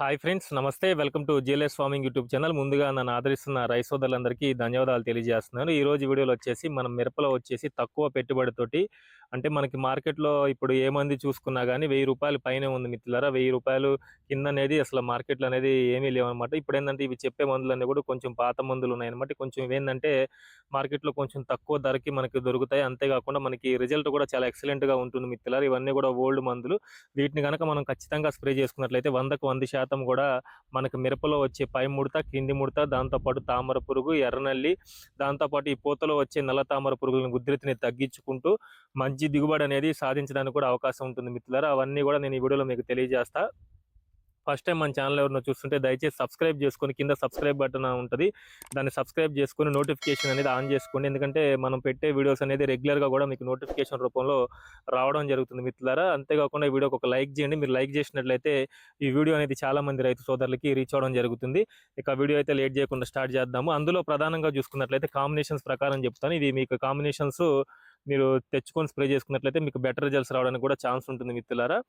Hi friends, నమస్తే. Welcome to GLS farming YouTube channel. ముందుగా నన్ను ఆదరిస్తున్న రైతు సోదరులందరికీ ధన్యవాదాలు తెలియజేస్తున్నాను. ఈ రోజు వీడియోలో వచ్చేసి మనం మిరపలో వచ్చేసి తక్కువ పెట్టుబడితోటి అంటే మనకి మార్కెట్లో ఇప్పుడు ఏ మంది చూసుకున్నా కానీ ₹1000 పైనే ఉంది మిత్రులారా. ₹1000 కింద అనేది అసలు మార్కెట్లో అనేది ఏమీ లేవన్నమాట. ఇప్పుడు ఏంటంటే ఇవి చెప్పే మందులన్నీ కూడా కొంచెం పాత మందులు ఉన్నాయన్నమాట. కొంచెం ఇవేంటంటే మార్కెట్లో కొంచెం తక్కువ ధరకి మనకి దొరుకుతాయి. అంతేకాకుండా మనకి రిజల్ట్ కూడా చాలా ఎక్సలెంట్గా ఉంటుంది మిత్రులారా. ఇవన్నీ కూడా ఓల్డ్ మందులు. వీటిని కనుక మనం ఖచ్చితంగా స్ప్రే చేసుకున్నట్లయితే 100కు 100% కూడా మనకు మిరపలో వచ్చే పై ముడత, కింది ముడత, దాంతోపాటు తామర పురుగు, ఎర్రనల్లి, దాంతోపాటు ఈ పూతలో వచ్చే నల్ల తామర పురుగులను ఉధృతిని తగ్గించుకుంటూ మంచి దిగుబడి అనేది సాధించడానికి కూడా అవకాశం ఉంటుంది మిత్రులారా. అవన్నీ కూడా నేను ఈ వీడియోలో మీకు తెలియజేస్తా. ఫస్ట్ టైం మన ఛానల్ ఎవరైనా చూస్తుంటే దయచేసి సబ్స్క్రైబ్ చేసుకొని కింద సబ్స్క్రైబ్ బటన్ ఉంటుంది, దాన్ని సబ్స్క్రైబ్ చేసుకొని నోటిఫికేషన్ అనేది ఆన్ చేసుకోండి. ఎందుకంటే మనం పెట్టే వీడియోస్ అనేది రెగ్యులర్గా కూడా మీకు నోటిఫికేషన్ రూపంలో రావడం జరుగుతుంది మిత్రులారా. అంతేకాకుండా ఈ వీడియోకి ఒక లైక్ చేయండి. మీరు లైక్ చేసినట్లయితే ఈ వీడియో అనేది చాలా మంది రైతు సోదరులకి రీచ్ అవ్వడం జరుగుతుంది. ఇక వీడియో అయితే లేట్ చేయకుండా స్టార్ట్ చేద్దాము. అందులో ప్రధానంగా చూసుకున్నట్లయితే కాంబినేషన్స్ ప్రకారం చెప్తాను. ఇది మీకు కాంబినేషన్స్ మీరు తెచ్చుకొని స్ప్రే చేసుకున్నట్లయితే మీకు బెటర్ రిజల్ట్స్ రావడానికి కూడా ఛాన్స్ ఉంటుంది మిత్రులారా.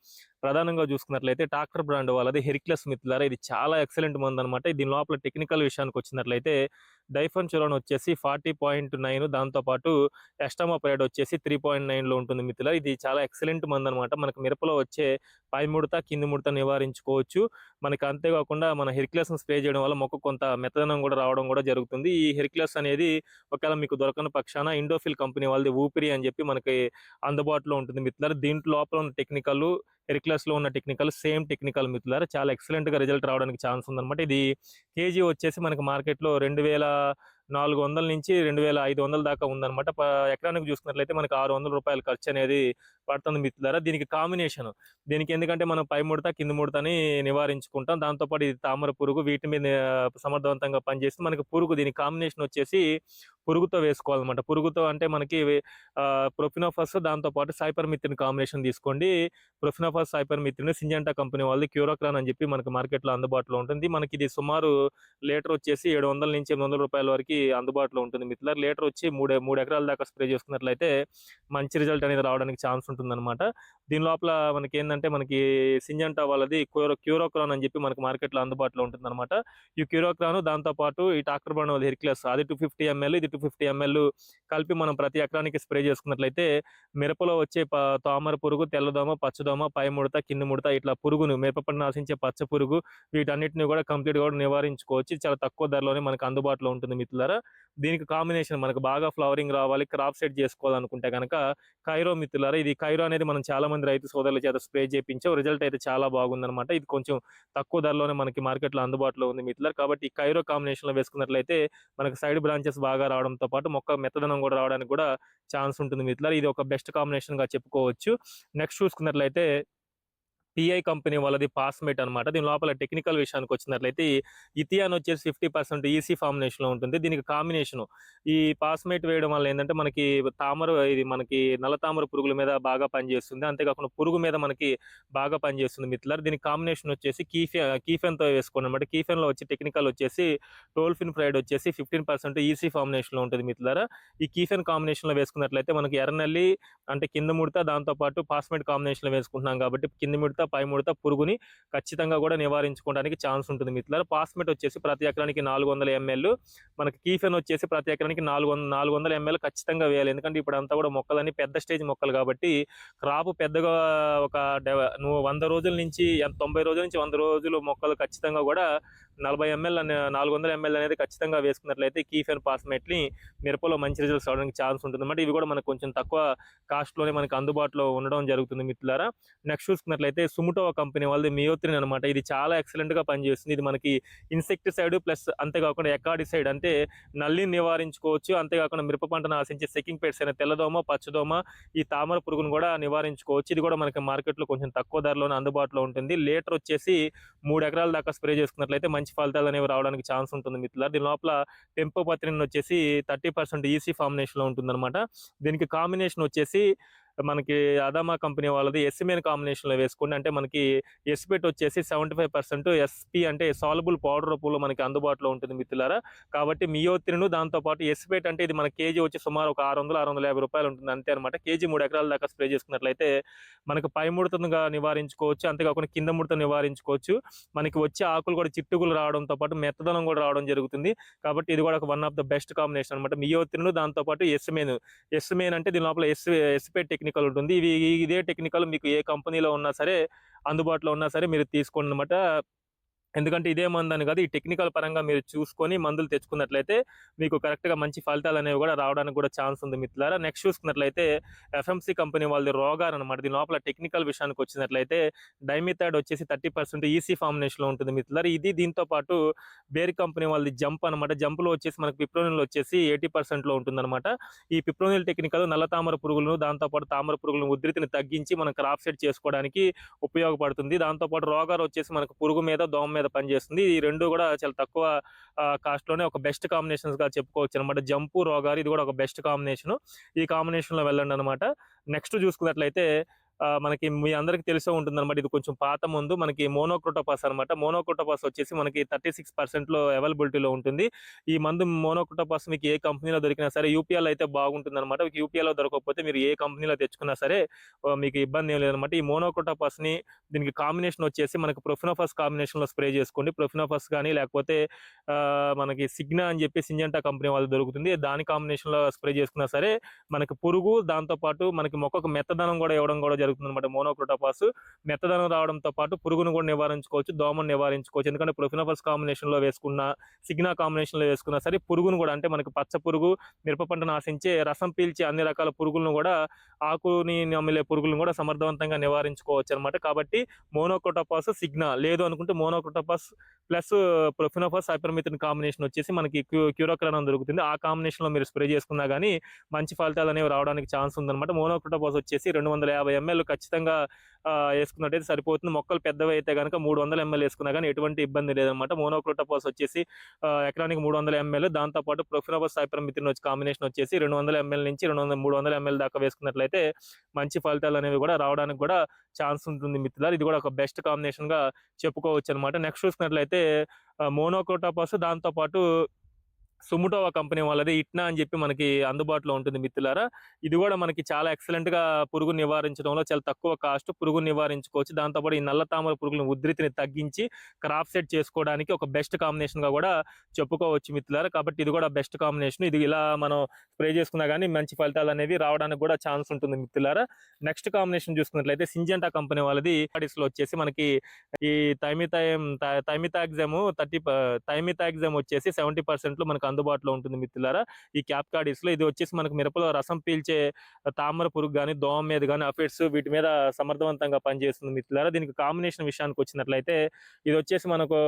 ప్రధానంగా చూసుకున్నట్లయితే టాక్టర్ బ్రాండ్ వాళ్ళది హెరిక్లస్ మిత్రులారా. ఇది చాలా ఎక్సలెంట్ మందు అనమాట. దీని లోపల టెక్నికల్ విషయానికి వచ్చినట్లయితే డైఫెన్చురాన్ వచ్చేసి 40.9, దాంతోపాటు ఎస్టామోపైడ్ వచ్చేసి 3.9లో ఉంటుంది మిత్రులారా. ఇది చాలా ఎక్సలెంట్ మందు అనమాట. మనకు మిరపలో వచ్చే పై ముడత, కింది ముడత నివారించుకోవచ్చు. మనకి అంతేకాకుండా మన హెరిక్లస్ను స్ప్రే చేయడం వల్ల మొక్క కొంత మెత్తదనం కూడా రావడం కూడా జరుగుతుంది. ఈ హెరిక్లస్ అనేది ఒకవేళ మీకు దొరకని పక్షాన ఇండోఫిల్ కంపెనీ వాళ్ళది ఊపిరి అని చెప్పి మనకి అందుబాటులో ఉంటుంది మిత్రులారా. దీంట్లో లోపల ఉన్న టెక్నికల్, హెరిక్లస్లో ఉన్న టెక్నికల్ సేమ్ టెక్నికల్ మిత్రులారా. చాలా ఎక్సలెంట్గా రిజల్ట్ రావడానికి ఛాన్స్ ఉందన్నమాట. ఇది కేజీ వచ్చేసి మనకి మార్కెట్లో 2400 నుంచి 2500 దాకా ఉందన్నమాట. ఎకరానికి చూసుకున్నట్లయితే మనకి ₹600 ఖర్చు అనేది పడుతుంది మిత్రులారా. దీనికి కాంబినేషన్, దీనికి ఎందుకంటే మనం పై ముడత, కింది ముడతని నివారించుకుంటాం. దాంతోపాటు ఇది తామర పురుగు, వీటి మీద సమర్థవంతంగా పనిచేసి మనకి పురుగు, దీని కాంబినేషన్ వచ్చేసి పురుగుతో వేసుకోవాలన్నమాట. పురుగుతో అంటే మనకి ప్రొఫినోఫస్, దాంతోపాటు సైపర్మిత్రిన్ కాంబినేషన్ తీసుకోండి. ప్రొఫినోఫస్, సైపర్మిత్రిన్ సింజెంటా కంపెనీ వాళ్ళది క్యూరోక్రాన్ అని చెప్పి మనకి మార్కెట్లో అందుబాటులో ఉంటుంది. మనకి ఇది సుమారు లీటర్ వచ్చేసి ₹700 నుంచి ₹800 వరకు అందుబాటులో ఉంటుంది మిత్రులారా. లీటర్ వచ్చి మూడు ఎకరాల దాకా స్ప్రే చేసుకున్నట్లయితే మంచి రిజల్ట్ అనేది రావడానికి ఛాన్స్ ఉంటుందన్నమాట. దీని లోపల మనకి ఏంటంటే మనకి సింజెంటా వాళ్ళది క్యూరోక్రాన్ అని చెప్పి మనకి మార్కెట్లో అందుబాటులో ఉంటుంది అనమాట. ఈ క్యూరోక్రాన్, దాంతోపాటు ఈ టాక్టర్ బ్రాండ్ వాళ్ళది హెరిక్లస్, అది 250 ml, ఇది 250 ml కలిపి మనం ప్రతి ఎకరానికి స్ప్రే చేసుకున్నట్లయితే మిరపలో వచ్చే తామర పురుగు, తెల్లదోమ, పచ్చదోమ, పై ముడత, కింది ముడత, ఇట్లా పురుగును మిరప పంటను ఆశించే పచ్చ పురుగు, వీటన్నిటిని కూడా కంప్లీట్ కూడా నివారించుకోవచ్చు. చాలా తక్కువ ధరలోనే మనకు అందుబాటులో ఉంటుంది మిత్రులారా. దీనికి కాంబినేషన్ మనకు బాగా ఫ్లవరింగ్ రావాలి, క్రాప్ సెట్ చేసుకోవాలనుకుంటే కనుక కైరో మిత్రులారా. ఇది కైరో అనేది మనం చాలా మంది రైతు సోదరుల చేత స్ప్రే చేయించాం. రిజల్ట్ అయితే చాలా బాగుందన్నమాట. ఇది కొంచెం తక్కువ ధరలోనే మనకి మార్కెట్లో అందుబాటులో ఉంది మిత్రులారా. కాబట్టి ఈ కైరో కాంబినేషన్లో వేసుకున్నట్లయితే మనకి సైడ్ బ్రాంచెస్ బాగా రావడంతో పాటు మొక్క మెత్తదనం కూడా రావడానికి కూడా ఛాన్స్ ఉంటుంది మిత్రులారా. ఇది ఒక బెస్ట్ కాంబినేషన్ గా చెప్పుకోవచ్చు. నెక్స్ట్ చూసుకున్నట్లయితే పిఐ కంపెనీ వాళ్ళది పాస్మేట్ అనమాట. దీని లోపల టెక్నికల్ విషయానికి వచ్చినట్లయితే ఇథియాన్ వచ్చేసి 50% ఈసీ ఫార్మినేషన్ లో ఉంటుంది. దీనికి కాంబినేషన్ ఈ పాస్మేట్ వేయడం వల్ల ఏంటంటే మనకి ఇది మనకి నల్ల తామర పురుగుల మీద బాగా పనిచేస్తుంది. అంతేకాకుండా పురుగు మీద మనకి బాగా పనిచేస్తుంది మిత్రులారా. దీనికి కాంబినేషన్ వచ్చేసి కీఫెన్ తో వేసుకోండి అనమాట. కీఫెన్ లో వచ్చి టెక్నికల్ వచ్చేసి టోల్ఫిన్ ఫ్రైడ్ వచ్చేసి 15% ఈసీ ఫార్మినేషన్ లో ఉంటుంది మిత్రులారా. ఈ కీఫెన్ కాంబినేషన్ లో వేసుకున్నట్లయితే మనకి ఎర్రనల్లి అంటే కింద ముడత, దాంతోపాటు పాస్మేట్ కాంబినేషన్ లో వేసుకుంటున్నాం కాబట్టి కింది ముడత, పై ముడత పురుగుని ఖచ్చితంగా కూడా నివారించుకోవడానికి ఛాన్స్ ఉంటుంది మిత్రులారా. పాస్మేట్ వచ్చేసి ప్రతి ఎకరానికి 400 ml, మనకి కీఫెన్ వచ్చేసి ప్రతి ఎకరానికి 400 ml ఖచ్చితంగా వేయాలి. ఎందుకంటే ఇప్పుడు అంతా కూడా మొక్కలని పెద్ద స్టేజ్ మొక్కలు కాబట్టి క్రాప్ పెద్దగా ఒక 100 రోజుల నుంచి 90 రోజుల నుంచి 100 రోజులు మొక్కలు ఖచ్చితంగా కూడా 400 ml అనేది ఖచ్చితంగా వేసుకున్నట్లయితే కీఫెన్ పాస్మేట్ని మిరపలో మంచి రిజల్ట్స్ రావడానికి ఛాన్స్ ఉంటుంది అన్నమాట. ఇవి కూడా మనకు కొంచెం తక్కువ కాస్ట్లోనే మనకు అందుబాటులో ఉండడం జరుగుతుంది మిత్రులారా. నెక్స్ట్ చూసుకున్నట్లయితే సుముటోవా కంపెనీ వాళ్ళది మియోత్రిన్ అనమాట. ఇది చాలా ఎక్సలెంట్గా పనిచేస్తుంది. ఇది మనకి ఇన్సెక్టిసైడ్ ప్లస్ అంతేకాకుండా ఎకాడిసైడ్ అంటే నల్లిని నివారించుకోవచ్చు. అంతేకాకుండా మిరప పంటను ఆశించే సెకింగ్ పెట్స్ అయిన తెల్లదోమ, పచ్చదోమ, ఈ తామర పురుగును కూడా నివారించుకోవచ్చు. ఇది కూడా మనకి మార్కెట్లో కొంచెం తక్కువ ధరలోనే అందుబాటులో ఉంటుంది. లీటర్ వచ్చేసి 3 ఎకరాల దాకా స్ప్రే చేసుకున్నట్లయితే మంచి ఫలితాలు అనేవి రావడానికి ఛాన్స్ ఉంటుంది మిత్రులారా. దీని లోపల టెంపోపత్రిన్ వచ్చేసి 30% ఈసీ ఫార్మినేషన్ లో ఉంటుంది అనమాట. దీనికి కాంబినేషన్ వచ్చేసి మనకి అదామా కంపెనీ వాళ్ళది ఎస్ఎంఎన్ కాంబినేషన్‌లో వేసుకోండి. అంటే మనకి ఎస్‌పెట్ వచ్చేసి 75% ఎస్‌పి అంటే సాల్యుబుల్ పౌడర్ రూపంలో మనకి అందుబాటులో ఉంటుంది మిత్రులారా. కాబట్టి మియోత్రిను దాంతో పాటు ఎస్‌పేట్ అంటే ఇది మన కేజీ వచ్చి సుమారు ఒక 600, 650 రూపాయలు ఉంటుంది అంతే అనమాట. కేజీ 3 ఎకరాల దాకా స్ప్రే చేసుకున్నట్లయితే మనకు పై ముడతనుగా నివారించుకోవచ్చు. అంతేకాకుండా కింద ముడత నివారించుకోవచ్చు. మనకి వచ్చే ఆకులు కూడా చిట్టుగులు రావడంతో పాటు మెత్తదనం కూడా రావడం జరుగుతుంది. కాబట్టి ఇది కూడా ఒక one of the best combination అనమాట. మియోత్రిను దాంతో పాటు ఎస్‌మెన్. ఎస్‌మెన్ అంటే దీని లోపల ఎస్‌పేట్ టెక్నికల్ ఉంటుంది. ఇదే టెక్నికల్ మీకు ఏ కంపెనీలో ఉన్నా సరే అందుబాటులో ఉన్నా సరే మీరు తీసుకోండి అనమాట. ఎందుకంటే ఇదే మందని కాదు. ఈ టెక్నికల్ పరంగా మీరు చూసుకొని మందులు తెచ్చుకున్నట్లయితే మీకు కరెక్ట్‌గా మంచి ఫలితాలనేవి కూడా రావడానికి కూడా ఛాన్స్ ఉంది మిత్రులారా. నెక్స్ట్ చూసుకున్నట్లయితే ఎఫ్ఎంసీ కంపెనీ వాళ్ళది రోగార్ అనమాట. దీని లోపల టెక్నికల్ విషయానికి వచ్చినట్లయితే డైమిథైడ్ వచ్చేసి 30% ఈసీ ఫార్ములేషన్‌లో ఉంటుంది మిత్రులారా. ఇది దీంతో పాటు బేర్ కంపెనీ వాళ్ళది జంప్ అనమాట. జంప్‌లో వచ్చేసి మనకు పిప్రోనిల్ వచ్చేసి 80%లో ఉంటుందన్నమాట. ఈ పిప్రోనిల్ టెక్నికల్ నల్ల తామర పురుగులను దాంతో పాటు తామర పురుగుల ఉధృతిని తగ్గించి మనం క్రాప్ సెట్ చేసుకోవడానికి ఉపయోగపడుతుంది. దాంతో పాటు రోగార్ వచ్చేసి మనకు పురుగు మీద, దోమ మీద పనిచేస్తుంది. ఈ రెండు కూడా చాలా తక్కువ కాస్ట్‌లోనే ఒక బెస్ట్ కాంబినేషన్స్‌గా చెప్పుకోవచ్చనమాట. జంపు, రోగారు ఇది కూడా ఒక బెస్ట్ కాంబినేషను. ఈ కాంబినేషన్‌లో వెళ్ళండనమాట. నెక్స్ట్ చూసుకున్నట్లయితే మనకి మీ అందరికి తెలిసే ఉంటుందన్నమాట. ఇది కొంచెం పాత మందు మనకి మోనోక్రోటోపాస్ అనమాట. మోనోక్రోటోపాస్ వచ్చేసి మనకి 36%లో అవైలబిలిటీలో ఉంటుంది. ఈ మందు మోనోక్రోటోపాస్ మీకు ఏ కంపెనీలో దొరికినా సరే యూపీఐలో అయితే బాగుంటుందన్నమాట. మీకు యూపీఐలో దొరకకపోతే మీరు ఏ కంపెనీలో తెచ్చుకున్నా సరే మీకు ఇబ్బంది ఏం లేదనమాట. ఈ మోనోక్రోటోపాస్‌ని దీనికి కాంబినేషన్ వచ్చేసి మనకు ప్రొఫినోఫాస్ కాంబినేషన్‌లో స్ప్రే చేసుకోండి. ప్రొఫినోఫాస్ గానీ లేకపోతే మనకి సిగ్నా అని చెప్పి సింజెంటా కంపెనీ వాళ్ళది దొరుకుతుంది. దాని కాంబినేషన్‌లో స్ప్రే చేసుకున్నా సరే మనకు పురుగు దాంతో పాటు మనకి మొక్కకు మెత్తదనం కూడా ఇవ్వడం కూడా జరుగుతుందన్నమాట. మోనోక్రోటోపాస్ మెత్తదనం రావడంతో పాటు పురుగును కూడా నివారించుకోవచ్చు, దోమను నివారించుకోవచ్చు. ఎందుకంటే ప్రొఫినోఫాస్ కాంబినేషన్‌లో వేసుకున్న, సిగ్నా కాంబినేషన్‌లో వేసుకున్నా సరే పురుగును కూడా అంటే మనకి పచ్చ పురుగు, మిరప పంటను ఆశించే రసం పీల్చే అన్ని రకాల పురుగులను కూడా ఆకుని నమిలే పురుగులను కూడా సమర్థవంతంగా నివారించుకోవచ్చు అనమాట. కాబట్టి మోనోక్రోటోపాస్, సిగ్నా లేదు అనుకుంటే మోనోక్రోటోపాస్ ప్లస్ ప్రొఫినోఫాస్, హైపర్మిథిన్ కాంబినేషన్ వచ్చేసి మనకి క్యూరోక్రాన్ అని దొరుకుతుంది. ఆ కాంబినేషన్‌లో మీరు స్ప్రే చేసుకున్నా గానీ మంచి ఫలితాలు అనేవి రావడానికి ఛాన్స్ ఉందన్నమాట. మోనోక్రోటోపాస్ వచ్చేసి 250 ఎంఎల్ ఖచ్చితంగా వేసుకున్నట్టయితే సరిపోతుంది. మొక్కలు పెద్దవి అయితే గనక 300 ఎంఎల్ వేసుకున్నా గానీ ఎటువంటి ఇబ్బంది లేదనమాట. మోనోక్రోటోపాస్ వచ్చేసి ఎకరానికి 300 ఎంఎల్ దాంతో పాటు ప్రొఫినోఫాస్, హైపర్మిథిన్ కాంబినేషన్ వచ్చేసి 200 ఎంఎల్ నుంచి 300 ఎంఎల్ దాకా వేసుకున్నట్లయితే మంచి ఫలితాలు అనేవి కూడా రావడానికి కూడా ఛాన్స్ ఉంటుంది మిత్రులారా. ఇది కూడా ఒక బెస్ట్ కాంబినేషన్‌గా చెప్పుకోవచ్చు అనమాట. నెక్స్ట్ చూసుకున్నట్లయితే మోనోక్రోటోపాస్ దాంతో పాటు సుముటోవా కంపెనీ వాళ్ళది ఇట్నా అని చెప్పి మనకి అందుబాటులో ఉంటుంది మిత్రులారా. ఇది కూడా మనకి చాలా ఎక్సలెంట్‌గా పురుగుని నివారించడంలో చాలా తక్కువ కాస్ట్ పురుగుని నివారించుకోవచ్చు. దాంతో పాటు ఈ నల్ల తామర పురుగుల ఉధృతిని తగ్గించి క్రాప్ సెట్ చేసుకోవడానికి ఒక బెస్ట్ కాంబినేషన్‌గా కూడా చెప్పుకోవచ్చు మిత్రులారా. కాబట్టి ఇది కూడా బెస్ట్ కాంబినేషన్. ఇది ఇలా మనం స్ప్రే చేసుకున్నా గానీ మంచి ఫలితాలు అనేవి రావడానికి కూడా ఛాన్స్ ఉంటుంది మిత్రులారా. నెక్స్ట్ కాంబినేషన్ చూసుకున్నట్లయితే సింజెంటా కంపెనీ వాళ్ళది లో వచ్చేసి మనకి ఈ థైమిథాగ్జామ్ 30 థైమిథాగ్జామ్ వచ్చేసి 70%లో మనకు అందుబాటులో ఉంటుంది మిత్రులారా. ఈ క్యాప్కాడిస్‌లో ఇది వచ్చేసి మనకు మిరపలో రసం పీల్చే తామర పురుగు గానీ, దోమ మీద గానీ, అఫిడ్స్ వీటి మీద సమర్థవంతంగా పనిచేస్తుంది మిత్రులారా. దీనికి కాంబినేషన్ విషయానికి వచ్చినట్లయితే ఇది వచ్చేసి మనకు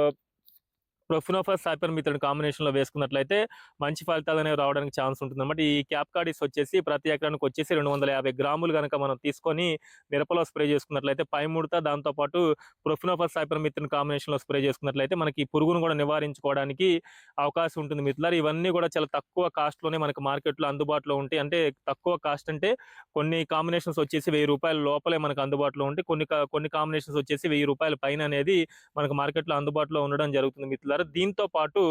ప్రొఫినోఫాస్, హైపర్మిథిన్ కాంబినేషన్‌లో వేసుకున్నట్లయితే మంచి ఫలితాలు అనేవి రావడానికి ఛాన్స్ ఉంటుందన్నమాట. ఈ క్యాప్కాడిస్ వచ్చేసి ప్రతి ఎకరానికి వచ్చేసి 250 గ్రాములు గనక మనం తీసుకొని మిరపలో స్ప్రే చేసుకున్నట్లయితే పై ముడత దాంతో పాటు ప్రొఫినోఫాస్, హైపర్మిథిన్ కాంబినేషన్‌లో స్ప్రే చేసుకున్నట్లయితే మనకి ఈ పురుగును కూడా నివారించుకోవడానికి అవకాశం ఉంటుంది మిత్రులారా. ఇవన్నీ కూడా చాలా తక్కువ కాస్ట్‌లోనే మనకు మార్కెట్‌లో అందుబాటులో ఉంటాయి. అంటే తక్కువ కాస్ట్ అంటే కొన్ని కాంబినేషన్స్ వచ్చేసి ₹1000 లోపలే మనకు అందుబాటులో ఉంటాయి. కొన్ని కాంబినేషన్స్ వచ్చేసి ₹1000 పైన అనేది మనకు మార్కెట్‌లో అందుబాటులో ఉండడం జరుగుతుంది మిత్రులారా. దీంతో పాటు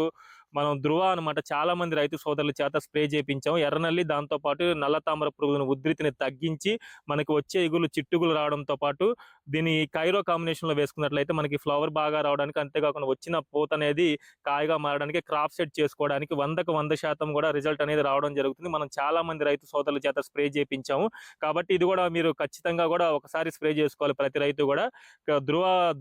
మనం ధృవ అనమాట చాలా మంది రైతు సోదరుల చేత స్ప్రే చేయించాం. ఎర్రనల్లి దాంతో పాటు నల్ల తామర పురుగుల ఉధృతిని తగ్గించి మనకి వచ్చే ఇగులు, చిట్టుగులు రావడంతో పాటు దీని కైరో కాంబినేషన్‌లో వేసుకున్నట్లయితే మనకి ఫ్లవర్ బాగా రావడానికి అంతేకాకుండా వచ్చిన పూత అనేది కాయగా మారడానికి క్రాప్ సెట్ చేసుకోవడానికి 100కి 100% కూడా రిజల్ట్ అనేది రావడం జరుగుతుంది. మనం చాలా మంది రైతు సోదరుల చేత స్ప్రే చేయించాము. కాబట్టి ఇది కూడా మీరు ఖచ్చితంగా కూడా ఒకసారి స్ప్రే చేసుకోవాలి ప్రతి రైతు కూడా.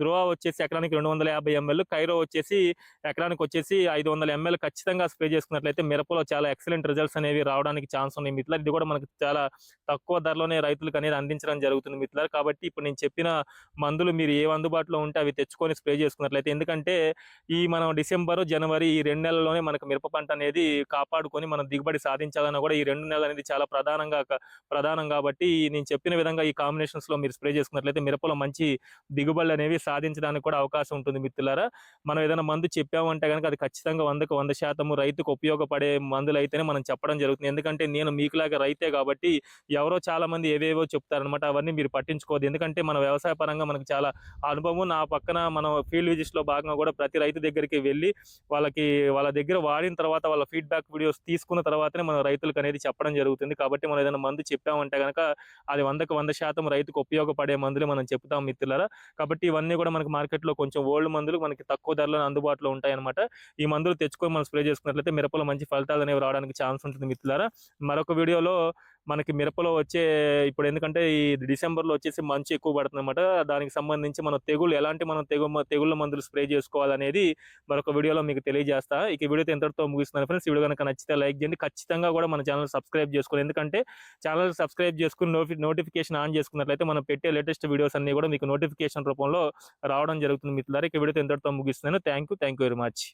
ధృవ వచ్చేసి ఎకరానికి 250 ఎంఎల్, కైరో వచ్చేసి ఎకరానికి వచ్చేసి 500 ఎంఎల్ ఖచ్చితంగా స్ప్రే చేసుకున్నట్లయితే మిరపలో చాలా ఎక్సలెంట్ రిజల్ట్స్ అనేవి రావడానికి ఛాన్స్ ఉన్నాయి మిత్రులారా. ఇది కూడా మనకు చాలా తక్కువ ధరలోనే రైతులకు అనేది అందించడం జరుగుతుంది మిత్రులారా. కాబట్టి ఇప్పుడు నేను చెప్పిన మందులు మీరు ఏవి అందుబాటులో ఉంటే అవి తెచ్చుకొని స్ప్రే చేసుకున్నట్లయితే ఎందుకంటే ఈ మనం డిసెంబరు, జనవరి ఈ 2 నెలల్లోనే మనకు మిరప పంట అనేది కాపాడుకొని మనం దిగుబడి సాధించాలన్నా కూడా ఈ 2 నెలలు అనేది చాలా ప్రధానం కాబట్టి నేను చెప్పిన విధంగా ఈ కాంబినేషన్స్‌లో మీరు స్ప్రే చేసుకున్నట్లయితే మిరపలో మంచి దిగుబడులు అనేవి సాధించడానికి కూడా అవకాశం ఉంటుంది మిత్రులారా. మనం ఏదైనా మందు చెప్పామంటే గనక అది ఖచ్చితంగా 100కి 100% రైతుకు ఉపయోగపడే మందులైతేనే మనం చెప్పడం జరుగుతుంది. ఎందుకంటే నేను మీకులాగా రైతే కాబట్టి ఎవరో చాలామంది ఏవేవో చెప్తారనమాట. అవన్నీ మీరు పట్టించుకోవద్దు. ఎందుకంటే మన వ్యవసాయ పరంగా మనకు చాలా అనుభవం. నా పక్కన మనం ఫీల్డ్ విజిట్స్‌లో భాగంగా కూడా ప్రతి రైతు దగ్గరికి వెళ్లి వాళ్ళ దగ్గర వాడిన తర్వాత వాళ్ళ ఫీడ్‌బ్యాక్ వీడియోస్ తీసుకున్న తర్వాతనే మనం రైతులకనేది చెప్పడం జరుగుతుంది. కాబట్టి మనం ఏదైనా మందు చెప్పామంటే గనక అది 100కి 100% రైతుకు ఉపయోగపడే మందులే మనం చెప్తాం మిత్రులారా. కాబట్టి ఇవన్నీ కూడా మనకి మార్కెట్‌లో కొంచెం ఓల్డ్ మందులు మనకి తక్కువ ధరలో అందుబాటులో ఉంటాయన్నమాట. ఈ మందులు తెచ్చుకొని మనం స్ప్రే చేసుకున్నట్లయితే మిరపలో మంచి ఫలితాలనేవి రావడానికి ఛాన్స్ ఉంటుంది మిత్రులారా. మరొక వీడియోలో మనకి మిరపలో వచ్చే ఇప్పుడు ఎందుకంటే ఈ డిసెంబర్‌లో వచ్చేసి మంచు ఎక్కువ పడుతుందన్నమాట. దానికి సంబంధించి మనం తెగుళ్ళ మందులు స్ప్రే చేసుకోవాలనేది మరొక వీడియోలో మీకు తెలియజేస్తా. ఇక ఈ వీడియోతో ఇంతటితో ముగిస్తున్నాను ఫ్రెండ్స్. ఈ వీడియో గనుక నచ్చితే లైక్ చేయండి. ఖచ్చితంగా కూడా మన ఛానెల్ సబ్స్క్రైబ్ చేసుకోండి. ఎందుకంటే ఛానెల్ సబ్స్క్రైబ్ చేసుకొని నోటిఫికేషన్ ఆన్ చేసుకున్నట్లయితే మనం పెట్టే లేటెస్ట్ వీడియోస్ అన్నీ కూడా మీకు నోటిఫికేషన్ రూపంలో రావడం జరుగుతుంది మిత్రులారా. ఇక ఈ వీడియోతో ఇంతటితో ముగిస్తున్నాను. Thank you very much.